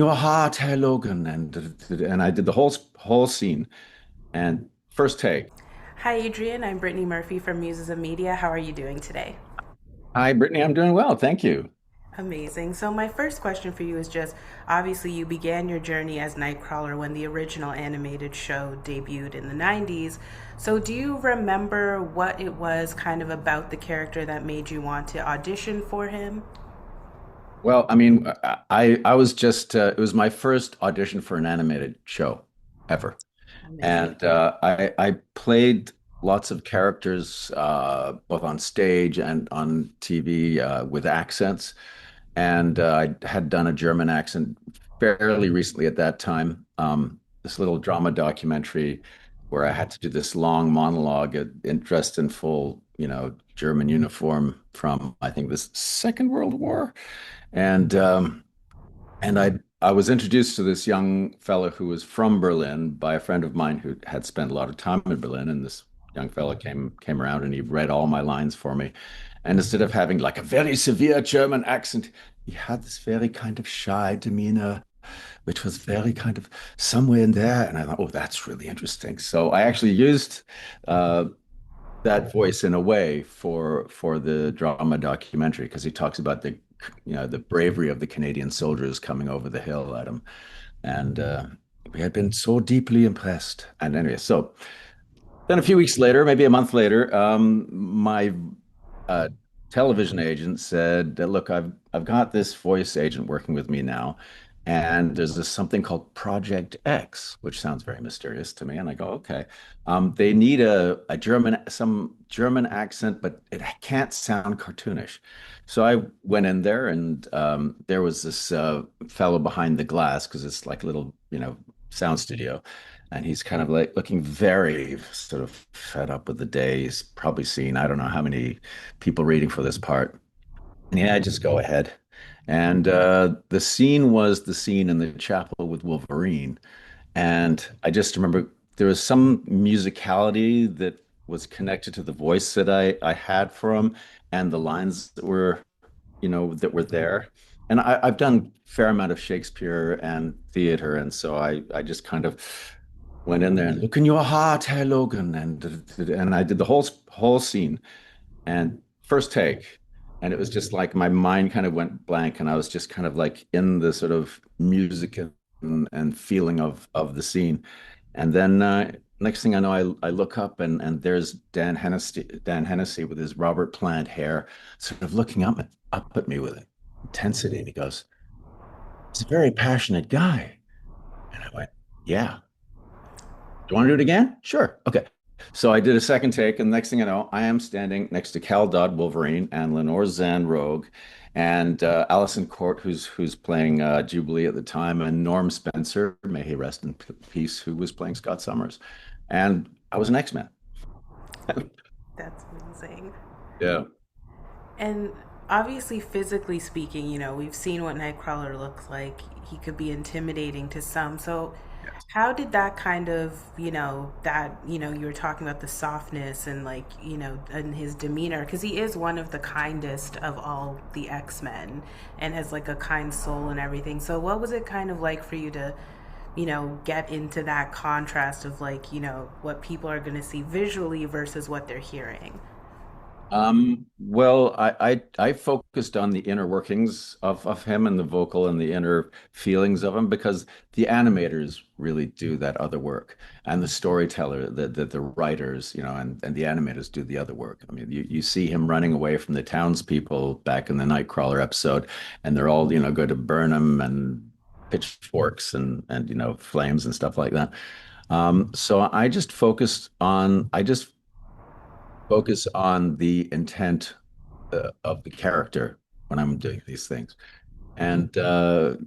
Your heart, hey Logan, and I did the whole scene. And first take, Hi, Adrian. I'm Brittany Murphy from Muses of Media. How are you doing today? hi Brittany, I'm doing well, thank you. Amazing. So, my first question for you is just obviously, you began your journey as Nightcrawler when the original animated show debuted in the 90s. So, do you remember what it was kind of about the character that made you want to audition for him? Well, I mean, I was just it was my first audition for an animated show ever, Amazing. and I played lots of characters both on stage and on TV with accents, and I had done a German accent fairly recently at that time. This little drama documentary where I had to do this long monologue dressed in full, German uniform from I think the Second World War, and I was introduced to this young fellow who was from Berlin by a friend of mine who had spent a lot of time in Berlin, and this young fellow came around and he read all my lines for me. And instead of having like a very severe German accent, he had this very kind of shy demeanor, which was very kind of somewhere in there. And I thought, oh, that's really interesting. So I actually used uh, that voice in a way for the drama documentary because he talks about the bravery of the Canadian soldiers coming over the hill at him, and we had been so deeply impressed. And anyway, so then a few weeks later, maybe a month later, my uh, television agent said, "Look, I've got this voice agent working with me now, and there's this something called Project X, which sounds very mysterious to me." And I go, "Okay." They need some German accent, but it can't sound cartoonish. So I went in there, and there was this fellow behind the glass because it's like a little, sound studio. And he's kind of like looking very sort of fed up with the day. He's probably seen, I don't know how many people reading for this part. And yeah, just go ahead. And the scene was the scene in the chapel with Wolverine. And I just remember there was some musicality that was connected to the voice that I had for him and the lines that were there. And I've done a fair amount of Shakespeare and theater, and so I just kind of went in there and look in your heart, hey Logan, and I did the whole scene and first take, and it was just like my mind kind of went blank, and I was just kind of like in the sort of music and feeling of the scene, and then next thing I know, I look up and there's Dan Hennessy with his Robert Plant hair, sort of looking up at me with intensity, and he goes, "He's a very passionate guy," and I went, "Yeah." Do you want to do it again? Sure. Okay. So I did a second take, and next thing I know, I am standing next to Cal Dodd Wolverine and Lenore Zan Rogue, and Allison Court, who's playing Jubilee at the time, and Norm Spencer, may he rest in peace, who was playing Scott Summers, and I was an X-Men. That's amazing. Yeah. And obviously, physically speaking, we've seen what Nightcrawler looks like. He could be intimidating to some. So, Yes. how did that kind of, you were talking about the softness and and his demeanor, because he is one of the kindest of all the X-Men and has like a kind soul and everything. So, what was it kind of like for you to, get into that contrast of what people are going to see visually versus what they're hearing? Well, I focused on the inner workings of him and the vocal and the inner feelings of him because the animators really do that other work, and the storyteller, the writers, and the animators do the other work. I mean, you see him running away from the townspeople back in the Nightcrawler episode, and they're all, go to burn him and pitchforks and flames and stuff like that. So I just focus on the intent of the character when I'm doing these things. And of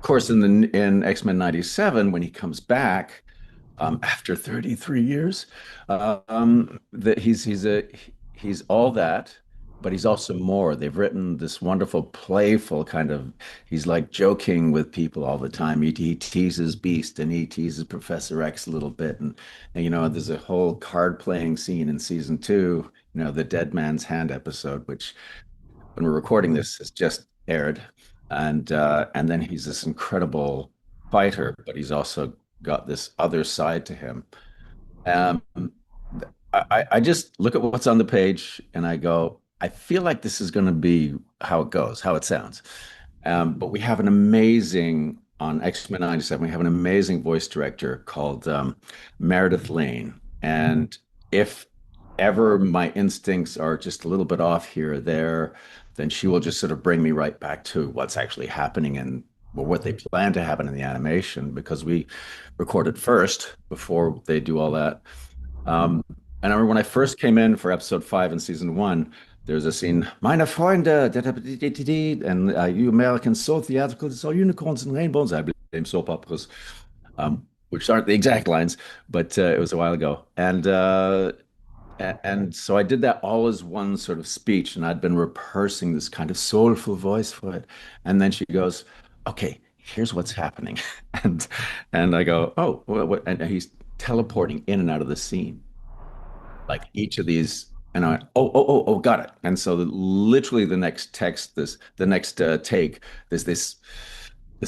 course, in X-Men '97, when he comes back after 33 years, that he's all that, but he's also more. They've written this wonderful, playful kind of. He's like joking with people all the time. He teases Beast and he teases Professor X a little bit, and there's a whole card playing scene in season two. The Dead Man's Hand episode, which when we're recording this has just aired. and then he's this incredible fighter, but he's also got this other side to him. Um, I just look at what's on the page and I go, I feel like this is going to be how it goes, how it sounds. But we have an amazing, on X-Men 97, we have an amazing voice director called Meredith Lane. And if ever my instincts are just a little bit off here or there, then she will just sort of bring me right back to what's actually happening and well, what they plan to happen in the animation because we recorded first before they do all that. Um, and I remember when I first came in for episode 5 in season 1, there's a scene, Meine Freunde, and you Americans so theatrical, it's all unicorns and rainbows. I blame soap operas, which aren't the exact lines, but it was a while ago. And so I did that all as one sort of speech, and I'd been rehearsing this kind of soulful voice for it. And then she goes, "Okay, here's what's happening," and and I go, "Oh, what?" And he's teleporting in and out of the scene, like each of these. And I went, oh, got it. And so literally the next text, the next take, this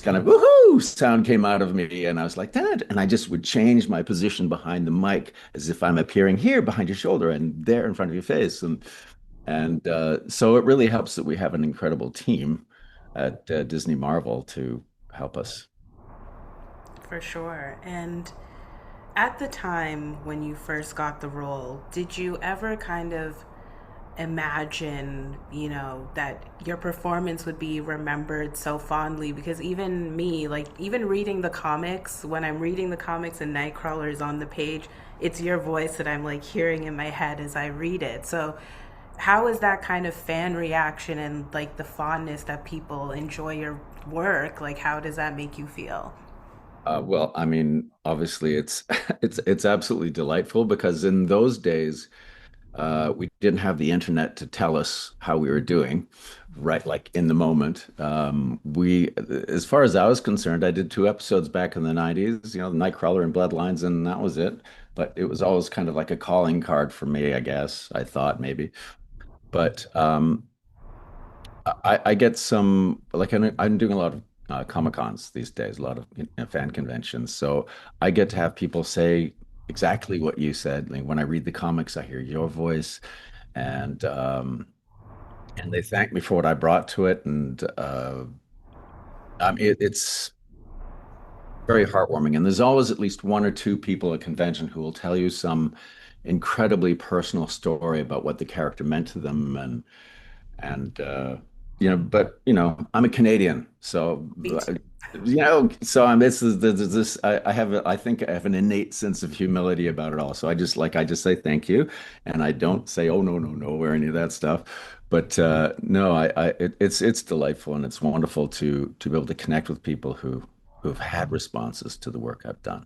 kind of woohoo sound came out of me, and I was like, Dad, and I just would change my position behind the mic as if I'm appearing here behind your shoulder and there in front of your face, and so it really helps that we have an incredible team at Disney Marvel to help us. For sure. And at the time when you first got the role, did you ever kind of imagine, that your performance would be remembered so fondly? Because even me, like, even reading the comics, when I'm reading the comics and Nightcrawler is on the page, it's your voice that I'm like hearing in my head as I read it. So, how is that kind of fan reaction and like the fondness that people enjoy your work? Like, how does that make you feel? Well, I mean, obviously, it's it's absolutely delightful because in those days, we didn't have the internet to tell us how we were doing, right? Like in the moment. As far as I was concerned, I did 2 episodes back in the 90s, Nightcrawler and Bloodlines, and that was it. But it was always kind of like a calling card for me, I guess. I thought maybe. But I get some, like, I'm doing a lot of Comic Cons these days, a lot of fan conventions. So I get to have people say exactly what you said. Like when I read the comics, I hear your voice, and and they thank me for what I brought to it, and it's very heartwarming. And there's always at least one or two people at convention who will tell you some incredibly personal story about what the character meant to them, and but I'm a Canadian, so Me too. so I'm this I have I think I have an innate sense of humility about it all. So I just say thank you, and I don't say oh no or any of that stuff. But no, it's delightful and it's wonderful to be able to connect with people who've had responses to the work I've done.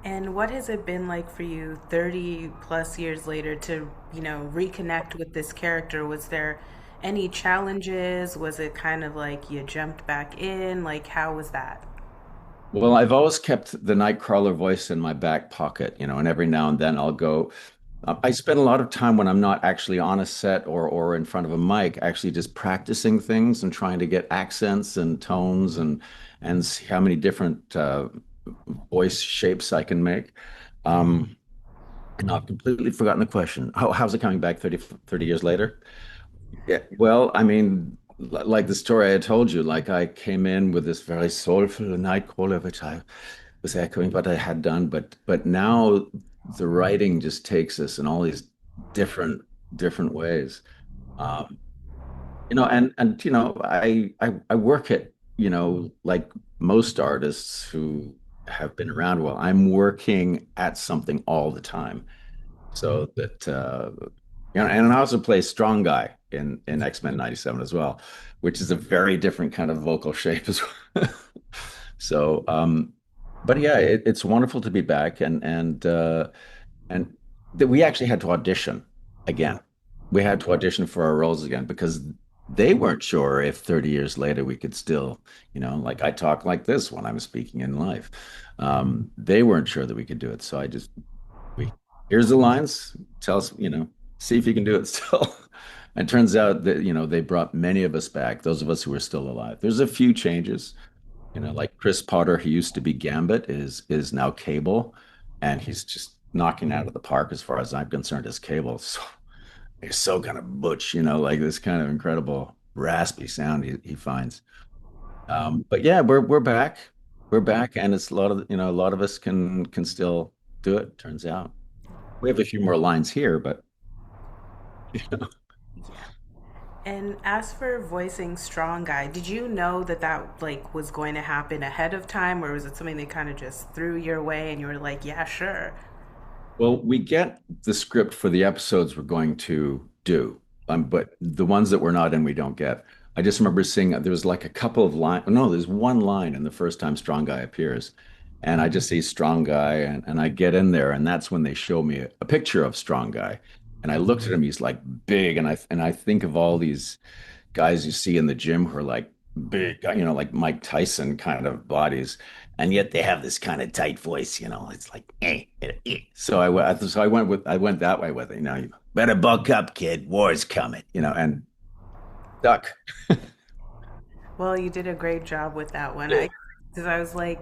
And what has it been like for you 30 plus years later to, reconnect with this character? Was there any challenges? Was it kind of like you jumped back in? Like, how was that? Well, I've always kept the Nightcrawler voice in my back pocket, and every now and then I'll go. I spend a lot of time when I'm not actually on a set or in front of a mic, actually just practicing things and trying to get accents and tones and see how many different voice shapes I can make. Um, and I've completely forgotten the question. How's it coming back 30 years later? Yeah, well, I mean, like the story I told you, like I came in with this very soulful Nightcrawler, which I was echoing what I had done, but now the writing just takes us in all these different ways. Um, and I work at, like most artists who have been around well, I'm working at something all the time. So that and I also play strong guy in X-Men 97 as well, which is a very different kind of vocal shape as well. So but yeah, it's wonderful to be back and that we actually had to audition again. We had to audition for our roles again because they weren't sure if 30 years later we could still, like I talk like this when I'm speaking in life. They weren't sure that we could do it. So we here's the lines. Tell us, see if you can do it still. And it turns out that, they brought many of us back, those of us who are still alive. There's a few changes, like Chris Potter, he used to be Gambit, is now Cable, and he's just knocking out of the park as far as I'm concerned as Cable. So he's so kind of butch, like this kind of incredible raspy sound he finds. But yeah, we're back. We're back, and it's a lot of us can still do it, turns out. We have a few more lines here, but Yeah. And as for voicing Strong Guy, did you know that that like was going to happen ahead of time, or was it something they kind of just threw your way and you were like, yeah, sure? well, we get the script for the episodes we're going to do, but the ones that we're not in, we don't get. I just remember seeing there was like a couple of lines. No, there's one line in the first time Strong Guy appears, and I just see Strong Guy, and I get in there, and that's when they show me a picture of Strong Guy, and I looked at him. He's like big, and I think of all these guys you see in the gym who are like big, like Mike Tyson kind of bodies, and yet they have this kind of tight voice. It's like, So I went that way with it. You better buck up, kid. War's coming. And duck. Well, you did a great job with that one. Because I was like,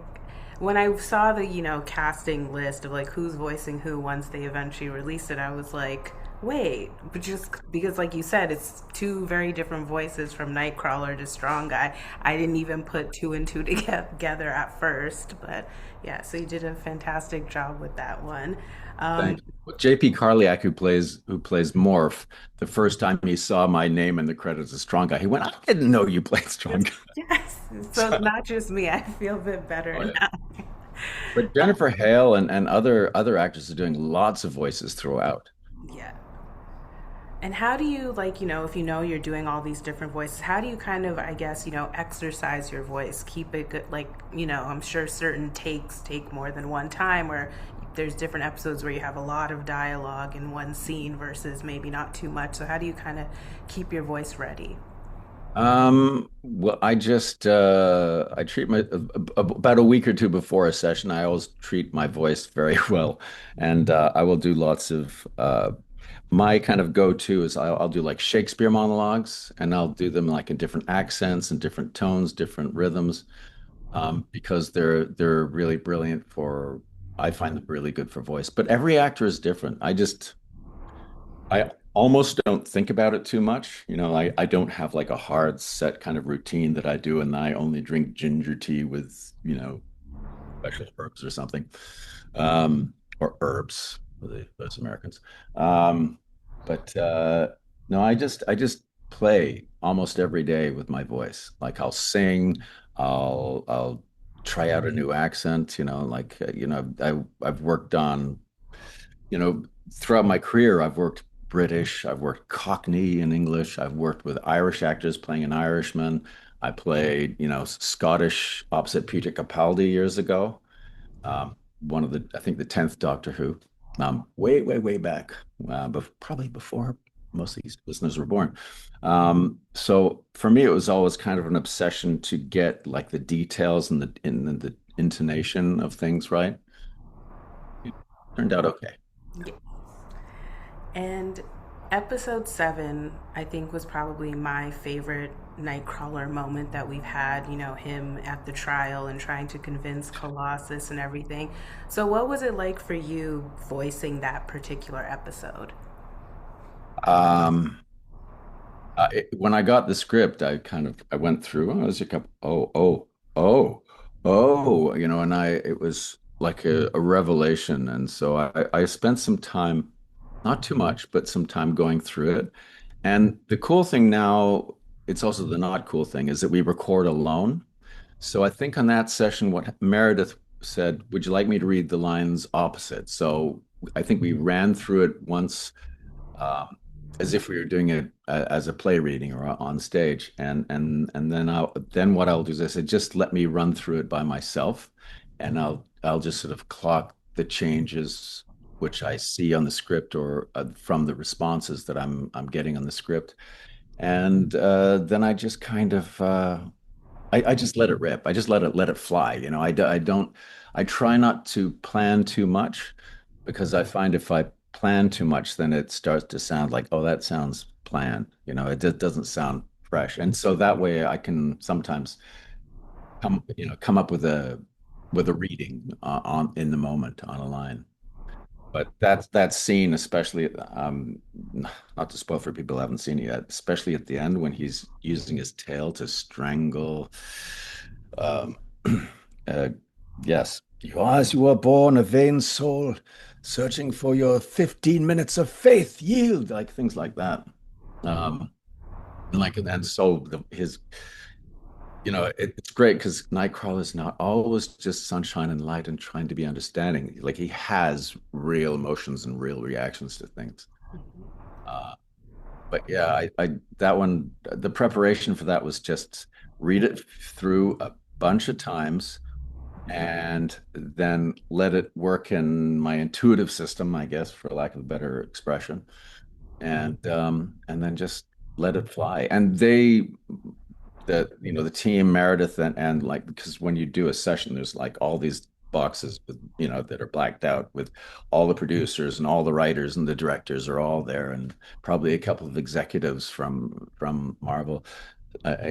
when I saw the, casting list of like who's voicing who once they eventually released it, I was like, wait, but just because, like you said, it's two very different voices from Nightcrawler to Strong Guy. I didn't even put two and two together at first, but yeah, so you did a fantastic job with that one. Um, Thank you. Well, JP Carliak, who plays Morph, the first time he saw my name in the credits as Strong Guy, he went, "I didn't know you played Strong Guy." yes, so it's So, not just me. I feel a bit oh, better yeah. now. But Jennifer Hale and other actors are doing lots of voices throughout. Yeah. And how do you, like, if you know you're doing all these different voices, how do you kind of, I guess, exercise your voice, keep it good? Like, I'm sure certain takes take more than one time, or there's different episodes where you have a lot of dialogue in one scene versus maybe not too much. So how do you kind of keep your voice ready? Well, I treat about a week or two before a session, I always treat my voice very well. And I will do lots of my kind of go-to is I'll do like Shakespeare monologues, and I'll do them like in different accents and different tones, different rhythms, because they're really brilliant for I find them really good for voice. But every actor is different. I almost don't think about it too much. I don't have like a hard set kind of routine that I do, and I only drink ginger tea with, special herbs or something, or herbs for those Americans. Um, but no, I just play almost every day with my voice. Like I'll sing, I'll try out a new accent. Like I've worked on you know, throughout my career, I've worked British, I've worked Cockney in English, I've worked with Irish actors playing an Irishman. I played, Scottish opposite Peter Capaldi years ago. One of I think the 10th Doctor Who, way, way, way back, probably before most of these listeners were born. So for me, it was always kind of an obsession to get like the details and the intonation of things right. It turned out okay. Yeah. And episode 7, I think, was probably my favorite Nightcrawler moment that we've had, him at the trial and trying to convince Colossus and everything. So, what was it like for you voicing that particular episode? Um, when I got the script, I went through. Oh, there's a couple. Oh, and it was like a revelation. And so I spent some time, not too much, but some time going through it. And the cool thing now, it's also the not cool thing, is that we record alone. So I think on that session, what Meredith said, would you like me to read the lines opposite? So I think we ran through it once, um, as if we were doing it as a play reading or on stage. And then what I'll do is I said, just let me run through it by myself, and I'll just sort of clock the changes which I see on the script or from the responses that I'm getting on the script. And then I just kind of I just let it rip. I just let it fly. I don't I try not to plan too much, because I find if I plan too much, then it starts to sound like, oh, that sounds planned. It just doesn't sound fresh. And so that way I can sometimes come up with a reading on in the moment on a line. But that scene, especially, not to spoil for people who haven't seen it yet, especially at the end when he's using his tail to strangle. Um, uh, yes, as you were born, a vain soul, searching for your 15 minutes of faith, yield, like things like that. And so his, it's great because Nightcrawler is not always just sunshine and light and trying to be understanding. Like he has real emotions and real reactions to things. Uh, but yeah, that one, the preparation for that was just read it through a bunch of times and then let it work in my intuitive system, I guess, for lack of a better expression, and then just let it fly. And the team Meredith and like because when you do a session, there's like all these boxes with that are blacked out with all the producers and all the writers and the directors are all there and probably a couple of executives from Marvel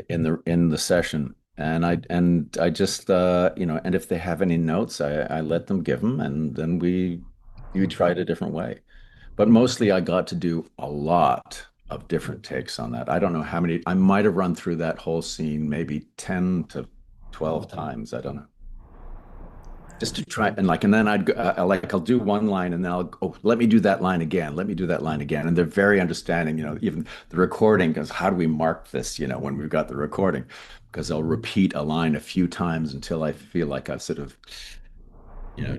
in the session. And I just and if they have any notes, I let them give them, and then we tried a different way. But mostly I got to do a lot of different takes on that. I don't know how many. I might have run through that whole scene maybe 10 to 12 times. I don't know. Just to try and then I'll do one line and then let me do that line again. Let me do that line again. And they're very understanding, even the recording because how do we mark this, when we've got the recording? Because I'll repeat a line a few times until I feel like I've sort of,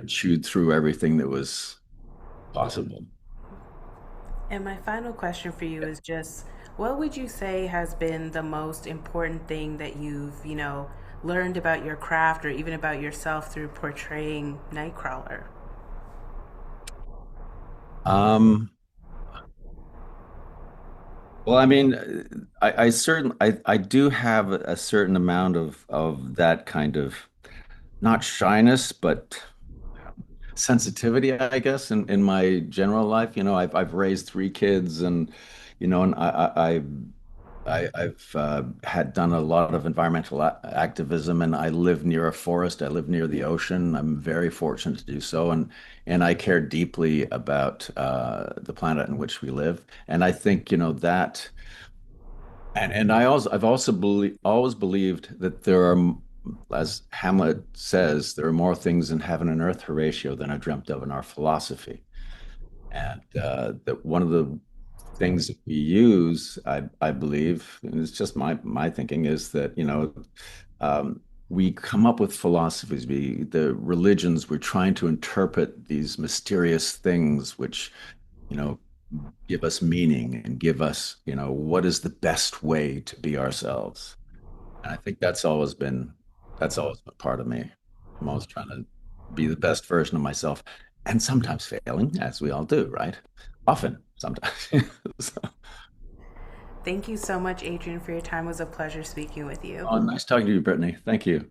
chewed through everything that was possible. And my final question for you is just what would you say has been the most important thing that you've, learned about your craft or even about yourself through portraying Nightcrawler? Um, well, I mean, I do have a certain amount of that kind of not shyness, but sensitivity, I guess, in my general life. I've raised three kids, and I've had done a lot of environmental activism, and I live near a forest. I live near the ocean. I'm very fortunate to do so, and I care deeply about the planet in which we live. And I think that. And I've also always believed that there are, as Hamlet says, there are more things in heaven and earth, Horatio, than are dreamt of in our philosophy. And that one of the things that we use, I believe, and it's just my thinking, is that we come up with philosophies. The religions, we're trying to interpret these mysterious things, which you know give us meaning and give us, what is the best way to be ourselves. And I think that's always been part of me. I'm always trying to be the best version of myself and sometimes failing, as we all do, right? Often, sometimes. So, Thank you so much, Adrian, for your time. It was a pleasure speaking with you. nice talking to you, Brittany. Thank you.